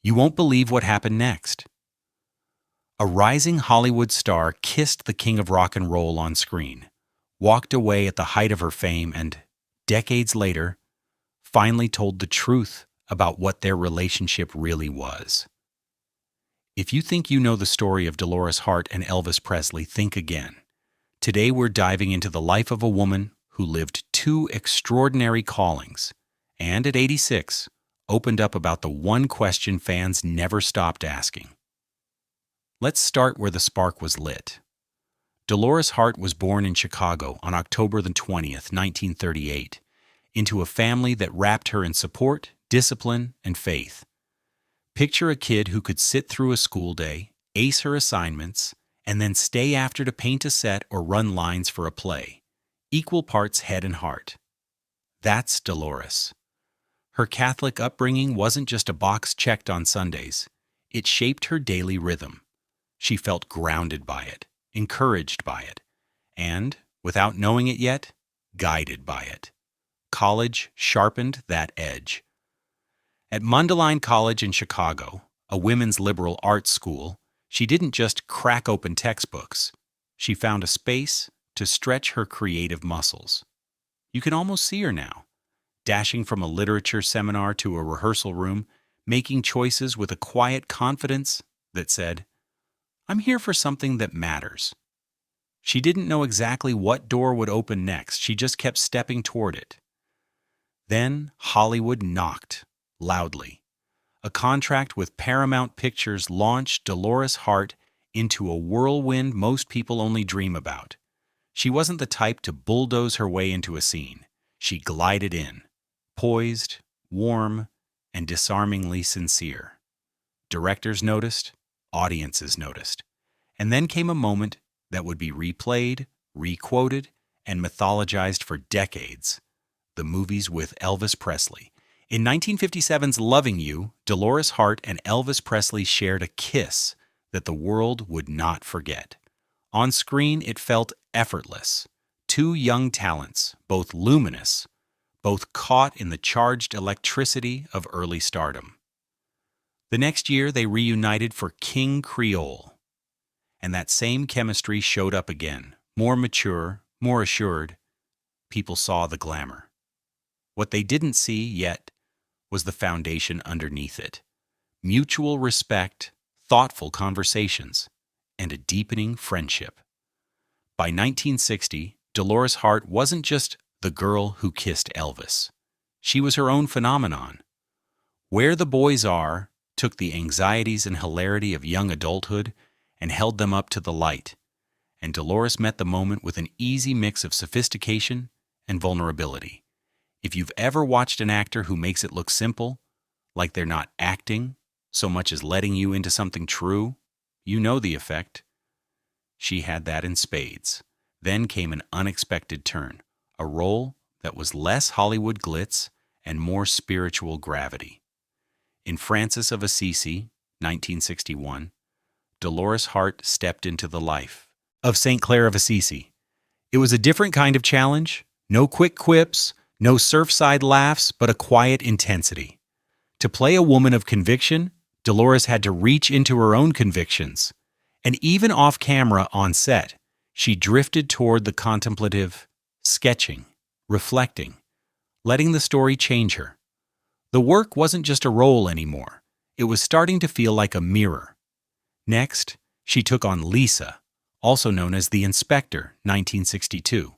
You won't believe what happened next. A rising Hollywood star kissed the king of rock and roll on screen, walked away at the height of her fame, and, decades later, finally told the truth about what their relationship really was. If you think you know the story of Dolores Hart and Elvis Presley, think again. Today we're diving into the life of a woman who lived two extraordinary callings, and at 86, opened up about the one question fans never stopped asking. Let's start where the spark was lit. Dolores Hart was born in Chicago on October the 20th, 1938, into a family that wrapped her in support, discipline, and faith. Picture a kid who could sit through a school day, ace her assignments, and then stay after to paint a set or run lines for a play. Equal parts head and heart. That's Dolores. Her Catholic upbringing wasn't just a box checked on Sundays. It shaped her daily rhythm. She felt grounded by it, encouraged by it, and, without knowing it yet, guided by it. College sharpened that edge. At Mundelein College in Chicago, a women's liberal arts school, she didn't just crack open textbooks. She found a space to stretch her creative muscles. You can almost see her now, dashing from a literature seminar to a rehearsal room, making choices with a quiet confidence that said, "I'm here for something that matters." She didn't know exactly what door would open next. She just kept stepping toward it. Then Hollywood knocked, loudly. A contract with Paramount Pictures launched Dolores Hart into a whirlwind most people only dream about. She wasn't the type to bulldoze her way into a scene. She glided in, poised, warm, and disarmingly sincere. Directors noticed, audiences noticed. And then came a moment that would be replayed, requoted, and mythologized for decades. The movies with Elvis Presley. In 1957's Loving You, Dolores Hart and Elvis Presley shared a kiss that the world would not forget. On screen, it felt effortless. Two young talents, both luminous, both caught in the charged electricity of early stardom. The next year, they reunited for King Creole. And that same chemistry showed up again, more mature, more assured. People saw the glamour. What they didn't see yet was the foundation underneath it. Mutual respect, thoughtful conversations, and a deepening friendship. By 1960, Dolores Hart wasn't just the girl who kissed Elvis. She was her own phenomenon. Where the Boys Are took the anxieties and hilarity of young adulthood and held them up to the light, and Dolores met the moment with an easy mix of sophistication and vulnerability. If you've ever watched an actor who makes it look simple, like they're not acting so much as letting you into something true, you know the effect. She had that in spades. Then came an unexpected turn, a role that was less Hollywood glitz and more spiritual gravity. In Francis of Assisi, 1961, Dolores Hart stepped into the life of St. Clare of Assisi. It was a different kind of challenge, no quick quips, no surfside laughs, but a quiet intensity. To play a woman of conviction, Dolores had to reach into her own convictions. And even off camera on set, she drifted toward the contemplative, sketching, reflecting, letting the story change her. The work wasn't just a role anymore. It was starting to feel like a mirror. Next, she took on Lisa, also known as The Inspector, 1962.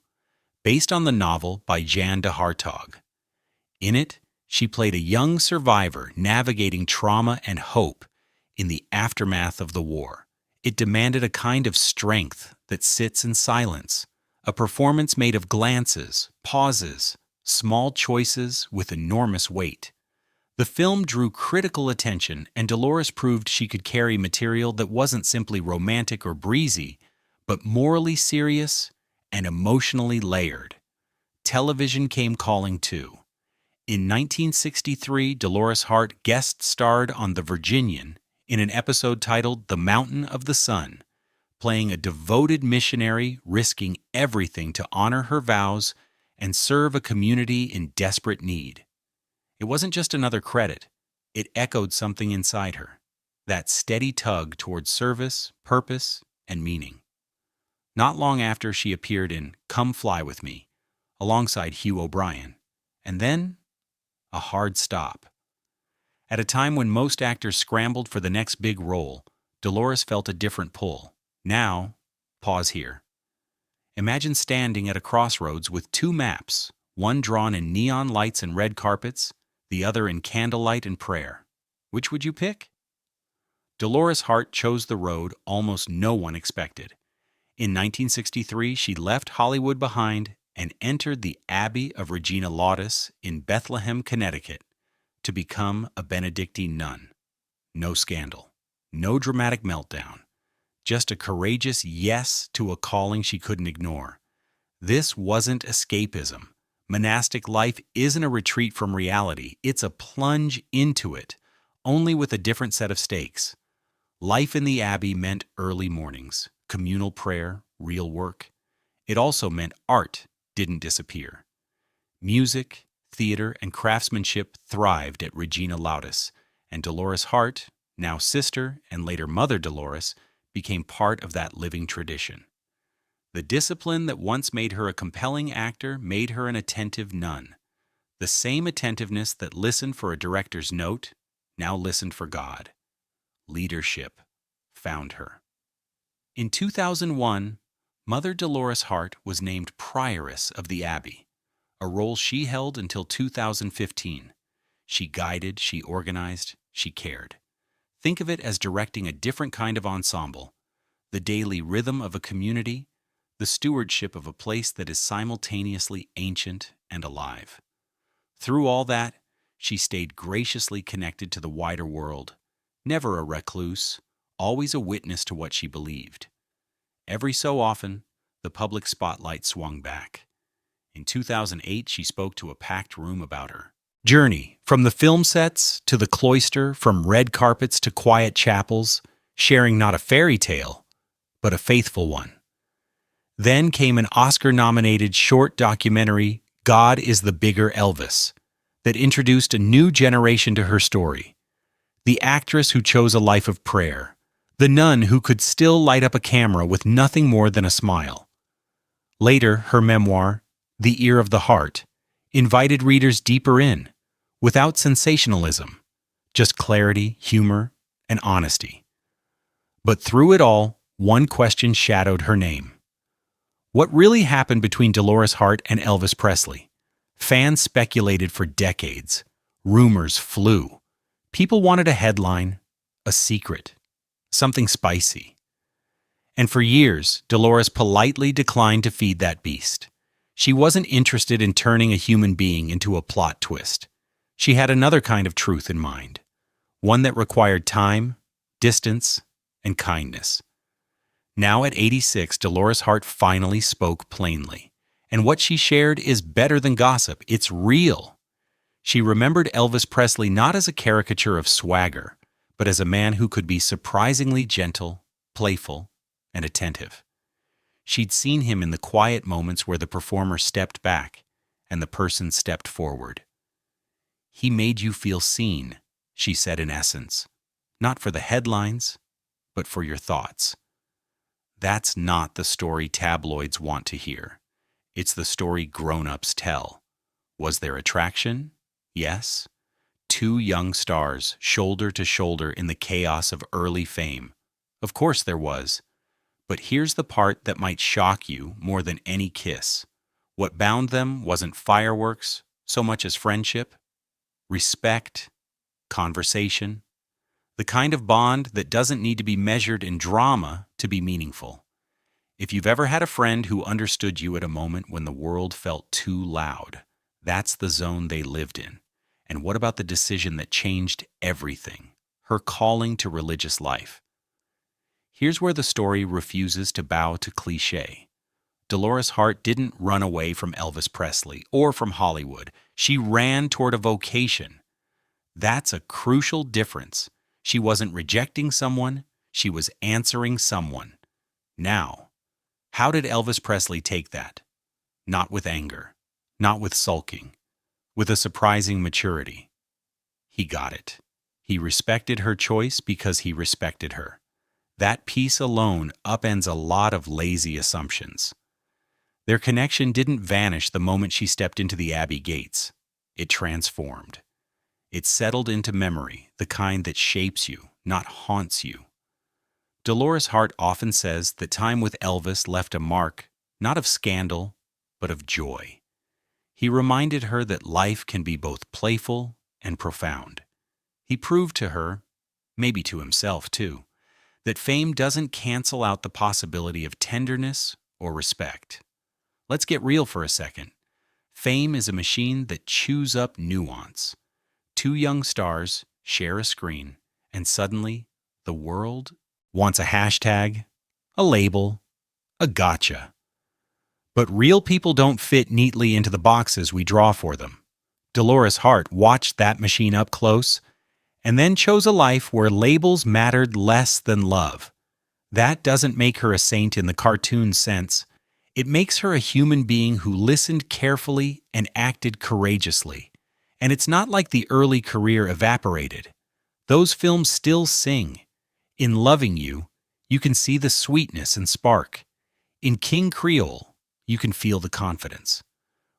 Based on the novel by Jan de Hartog. In it, she played a young survivor navigating trauma and hope in the aftermath of the war. It demanded a kind of strength that sits in silence, a performance made of glances, pauses, small choices with enormous weight. The film drew critical attention, and Dolores proved she could carry material that wasn't simply romantic or breezy, but morally serious and emotionally layered. Television came calling too. In 1963, Dolores Hart guest starred on The Virginian in an episode titled The Mountain of the Sun, playing a devoted missionary risking everything to honor her vows and serve a community in desperate need. It wasn't just another credit. It echoed something inside her, that steady tug towards service, purpose, and meaning. Not long after, she appeared in Come Fly With Me, alongside Hugh O'Brien, and then a hard stop. At a time when most actors scrambled for the next big role, Dolores felt a different pull. Now, pause here. Imagine standing at a crossroads with two maps, one drawn in neon lights and red carpets, the other in candlelight and prayer. Which would you pick? Dolores Hart chose the road almost no one expected. In 1963, she left Hollywood behind and entered the Abbey of Regina Laudis in Bethlehem, Connecticut, to become a Benedictine nun. No scandal, no dramatic meltdown, just a courageous yes to a calling she couldn't ignore. This wasn't escapism. Monastic life isn't a retreat from reality, it's a plunge into it, only with a different set of stakes. Life in the Abbey meant early mornings, communal prayer, real work. It also meant art didn't disappear. Music, theater, and craftsmanship thrived at Regina Laudis, and Dolores Hart, now sister and later Mother Dolores, became part of that living tradition. The discipline that once made her a compelling actor made her an attentive nun. The same attentiveness that listened for a director's note now listened for God. Leadership found her. In 2001, Mother Dolores Hart was named prioress of the Abbey, a role she held until 2015. She guided, she organized, she cared. Think of it as directing a different kind of ensemble, the daily rhythm of a community, the stewardship of a place that is simultaneously ancient and alive. Through all that, she stayed graciously connected to the wider world, never a recluse, always a witness to what she believed. Every so often, the public spotlight swung back. In 2008, she spoke to a packed room about her journey, from the film sets to the cloister, from red carpets to quiet chapels, sharing not a fairy tale, but a faithful one. Then came an Oscar-nominated short documentary, Is the Bigger Elvis, that introduced a new generation to her story. The actress who chose a life of prayer, the nun who could still light up a camera with nothing more than a smile. Later, her memoir, The Ear of the Heart, invited readers deeper in, without sensationalism, just clarity, humor, and honesty. But through it all, one question shadowed her name. What really happened between Dolores Hart and Elvis Presley? Fans speculated for decades. Rumors flew. People wanted a headline, a secret, something spicy. And for years, Dolores politely declined to feed that beast. She wasn't interested in turning a human being into a plot twist. She had another kind of truth in mind, one that required time, distance, and kindness. Now at 86, Dolores Hart finally spoke plainly. And what she shared is better than gossip. It's real. She remembered Elvis Presley not as a caricature of swagger, but as a man who could be surprisingly gentle, playful, and attentive. She'd seen him in the quiet moments where the performer stepped back and the person stepped forward. He made you feel seen, she said in essence, not for the headlines, but for your thoughts. That's not the story tabloids want to hear. It's the story grown-ups tell. Was there attraction? Yes. Two young stars, shoulder to shoulder in the chaos of early fame. Of course there was. But here's the part that might shock you more than any kiss. What bound them wasn't fireworks so much as friendship, respect, conversation, the kind of bond that doesn't need to be measured in drama to be meaningful. If you've ever had a friend who understood you at a moment when the world felt too loud, that's the zone they lived in. And what about the decision that changed everything? Her calling to religious life. Here's where the story refuses to bow to cliché. Dolores Hart didn't run away from Elvis Presley or from Hollywood. She ran toward a vocation. That's a crucial difference. She wasn't rejecting someone, she was answering someone. Now, how did Elvis Presley take that? Not with anger, not with sulking, with a surprising maturity. He got it. He respected her choice because he respected her. That piece alone upends a lot of lazy assumptions. Their connection didn't vanish the moment she stepped into the Abbey gates. It transformed. It settled into memory, the kind that shapes you, not haunts you. Dolores Hart often says that time with Elvis left a mark, not of scandal, but of joy. He reminded her that life can be both playful and profound. He proved to her, maybe to himself too, that fame doesn't cancel out the possibility of tenderness or respect. Let's get real for a second. Fame is a machine that chews up nuance. Two young stars share a screen, and suddenly the world wants a hashtag, a label, a gotcha. But real people don't fit neatly into the boxes we draw for them. Dolores Hart watched that machine up close and then chose a life where labels mattered less than love. That doesn't make her a saint in the cartoon sense. It makes her a human being who listened carefully and acted courageously. And it's not like the early career evaporated. Those films still sing. In Loving You, you can see the sweetness and spark. In King Creole, you can feel the confidence.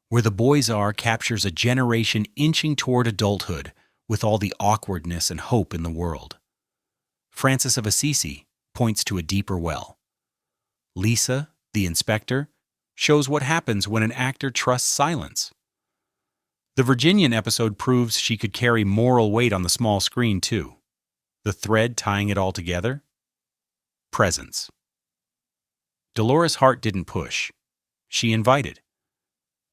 Where the Boys Are captures a generation inching toward adulthood with all the awkwardness and hope in the world. Francis of Assisi points to a deeper well. Lisa, the inspector, shows what happens when an actor trusts silence. The Virginian episode proves she could carry moral weight on the small screen, too. The thread tying it all together? Presence. Dolores Hart didn't push. She invited.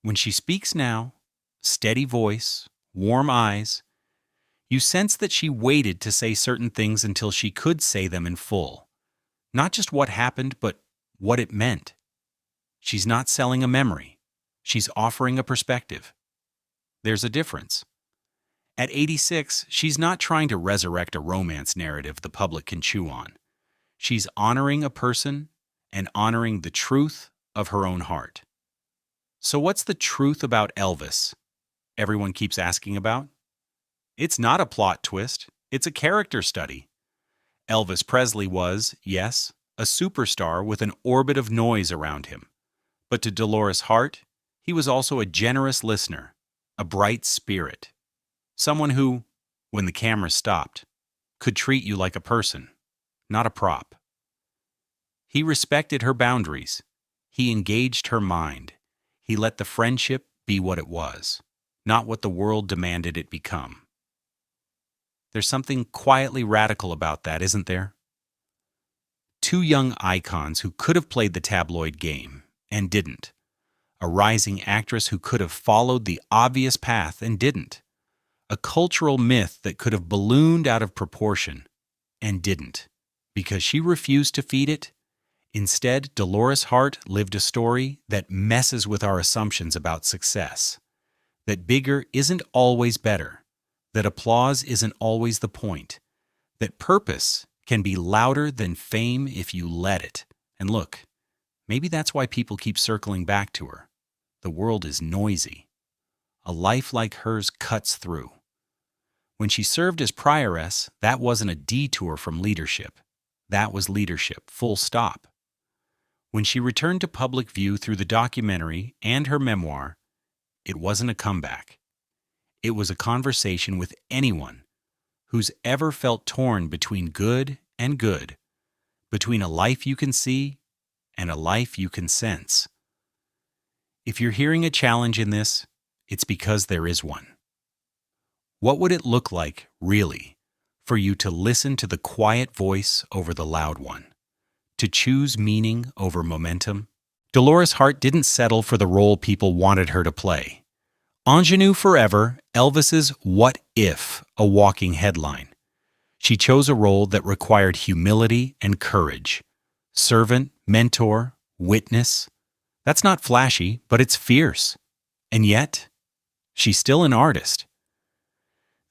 When she speaks now, steady voice, warm eyes, you sense that she waited to say certain things until she could say them in full. Not just what happened, but what it meant. She's not selling a memory. She's offering a perspective. There's a difference. At 86, she's not trying to resurrect a romance narrative the public can chew on. She's honoring a person and honoring the truth of her own heart. So what's the truth about Elvis? Everyone keeps asking about? It's not a plot twist. It's a character study. Elvis Presley was, yes, a superstar with an orbit of noise around him. But to Dolores Hart, he was also a generous listener, a bright spirit. Someone who, when the camera stopped, could treat you like a person, not a prop. He respected her boundaries. He engaged her mind. He let the friendship be what it was, not what the world demanded it become. There's something quietly radical about that, isn't there? Two young icons who could have played the tabloid game and didn't. A rising actress who could have followed the obvious path and didn't. A cultural myth that could have ballooned out of proportion and didn't, because she refused to feed it. Instead, Dolores Hart lived a story that messes with our assumptions about success. That bigger isn't always better. That applause isn't always the point. That purpose can be louder than fame if you let it. And look, maybe that's why people keep circling back to her. The world is noisy. A life like hers cuts through. When she served as prioress, that wasn't a detour from leadership. That was leadership, full stop. When she returned to public view through the documentary and her memoir, it wasn't a comeback. It was a conversation with anyone who's ever felt torn between good and good, between a life you can see and a life you can sense. If you're hearing a challenge in this, it's because there is one. What would it look like, really, for you to listen to the quiet voice over the loud one? To choose meaning over momentum? Dolores Hart didn't settle for the role people wanted her to play. Ingenue forever, Elvis's What If, a walking headline. She chose a role that required humility and courage. Servant, mentor, witness. That's not flashy, but it's fierce. And yet, she's still an artist.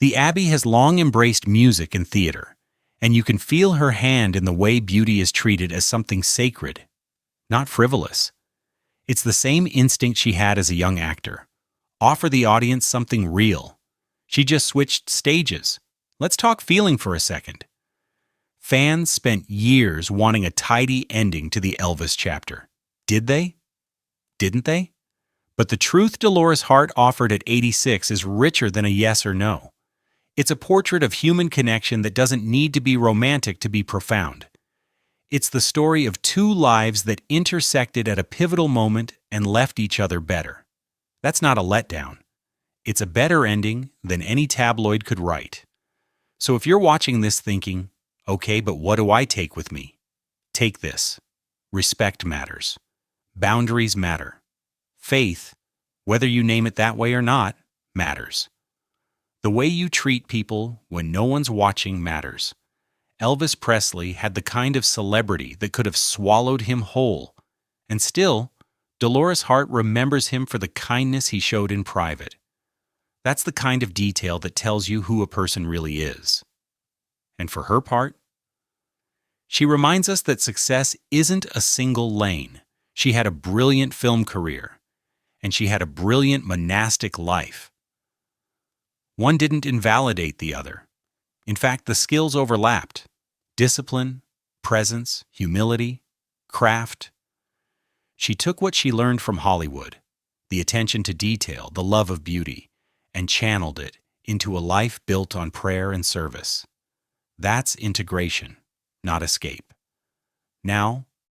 The Abbey has long embraced music and theater, and you can feel her hand in the way beauty is treated as something sacred, not frivolous. It's the same instinct she had as a young actor. Offer the audience something real. She just switched stages, Let's talk feeling for a second. Fans spent years wanting a tidy ending to the Elvis chapter. Did they? Didn't they? But the truth Dolores Hart offered at 86 is richer than a yes or no. It's a portrait of human connection that doesn't need to be romantic to be profound. It's the story of two lives that intersected at a pivotal moment and left each other better. That's not a letdown. It's a better ending than any tabloid could write. So if you're watching this thinking, okay, but what do I take with me? Take this. Respect matters. Boundaries matter. Faith, whether you name it that way or not, matters. The way you treat people when no one's watching matters. Elvis Presley had the kind of celebrity that could have swallowed him whole, and still, Dolores Hart remembers him for the kindness he showed in private. That's the kind of detail that tells you who a person really is. And for her part, she reminds us that success isn't a single lane. She had a brilliant film career, and she had a brilliant monastic life. One didn't invalidate the other. In fact, the skills overlapped. Discipline, presence, humility, craft. She took what she learned from Hollywood, the attention to detail, the love of beauty, and channeled it into a life built on prayer and service. That's integration, not escape. Now,